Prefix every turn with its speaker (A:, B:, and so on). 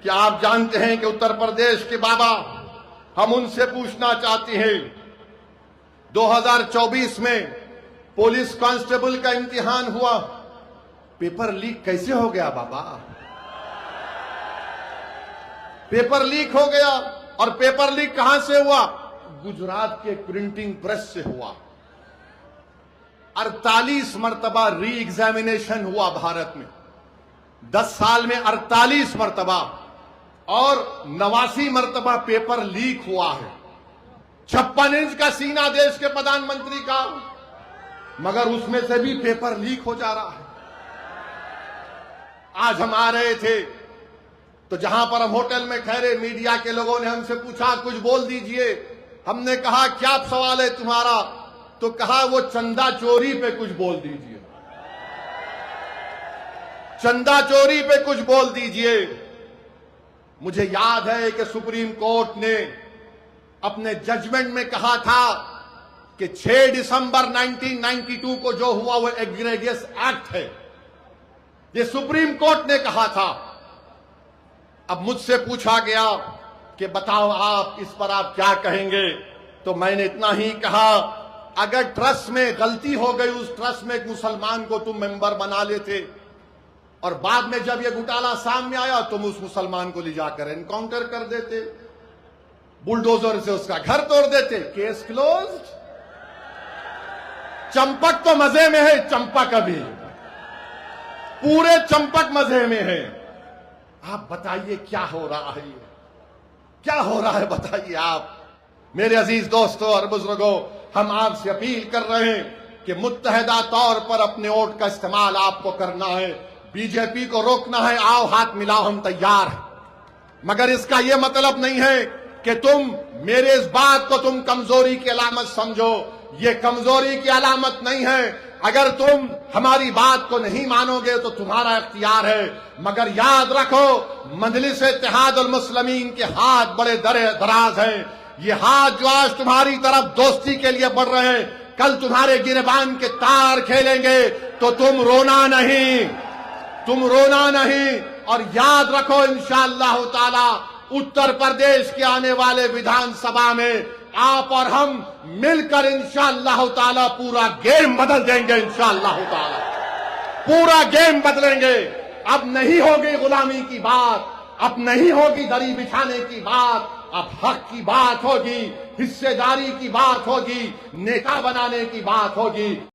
A: कि आप जानते हैं कि उत्तर प्रदेश के बाबा, हम उनसे पूछना चाहते हैं 2024 में पुलिस कांस्टेबल का इम्तिहान हुआ, पेपर लीक कैसे हो गया बाबा? पेपर लीक हो गया। और पेपर लीक कहां से हुआ? गुजरात के प्रिंटिंग प्रेस से हुआ। 48 मरतबा री एग्जामिनेशन हुआ भारत में, 10 साल में 48 मरतबा, और 89 मरतबा पेपर लीक हुआ है। 56 इंच का सीना देश के प्रधानमंत्री का, मगर उसमें से भी पेपर लीक हो जा रहा है। आज हम आ रहे थे तो जहां पर हम होटल में ठहरे, मीडिया के लोगों ने हमसे पूछा कुछ बोल दीजिए। हमने कहा क्या सवाल है तुम्हारा? तो कहा वो चंदा चोरी पे कुछ बोल दीजिए, चंदा चोरी पे कुछ बोल दीजिए। मुझे याद है कि सुप्रीम कोर्ट ने अपने जजमेंट में कहा था कि 6 दिसंबर 1992 को जो हुआ वो एग्रेगियस एक्ट है, ये सुप्रीम कोर्ट ने कहा था। अब मुझसे पूछा गया कि बताओ आप इस पर आप क्या कहेंगे? तो मैंने इतना ही कहा, अगर ट्रस्ट में गलती हो गई, उस ट्रस्ट में एक मुसलमान को तुम मेंबर बना लेते और बाद में जब यह घोटाला सामने आया तुम उस मुसलमान को ले जाकर एनकाउंटर कर देते, बुलडोजर से उसका घर तोड़ देते, केस क्लोज्ड। चंपक तो मजे में है, चंपक अभी पूरे चंपक मजे में है। आप बताइए क्या हो रहा है, क्या हो रहा है बताइए आप। मेरे अजीज दोस्तों और बुजुर्गों, हम आपसे अपील कर रहे हैं कि मुत्तहदा तौर पर अपने वोट का इस्तेमाल आपको करना है, बीजेपी को रोकना है। आओ हाथ मिलाओ, हम तैयार हैं। मगर इसका यह मतलब नहीं है कि तुम मेरे इस बात को तुम कमजोरी की अलामत समझो, ये कमजोरी की अलामत नहीं है। अगर तुम हमारी बात को नहीं मानोगे तो तुम्हारा इख्तियार है, मगर याद रखो मजलिस इत्तेहाद उल मुस्लिमीन के हाथ बड़े दराज हैं। ये हाथ जो आज तुम्हारी तरफ दोस्ती के लिए बढ़ रहे हैं, कल तुम्हारे गिरबान के तार खेलेंगे तो तुम रोना नहीं, तुम रोना नहीं। और याद रखो इंशाअल्लाह ताला उत्तर प्रदेश के आने वाले विधानसभा में आप और हम मिलकर इंशाअल्लाह ताला पूरा गेम बदल देंगे। इंशाअल्लाह ताला पूरा गेम बदलेंगे। अब नहीं होगी गुलामी की बात, अब नहीं होगी दरी बिछाने की बात, अब हक की बात होगी, हिस्सेदारी की बात होगी, नेता बनाने की बात होगी।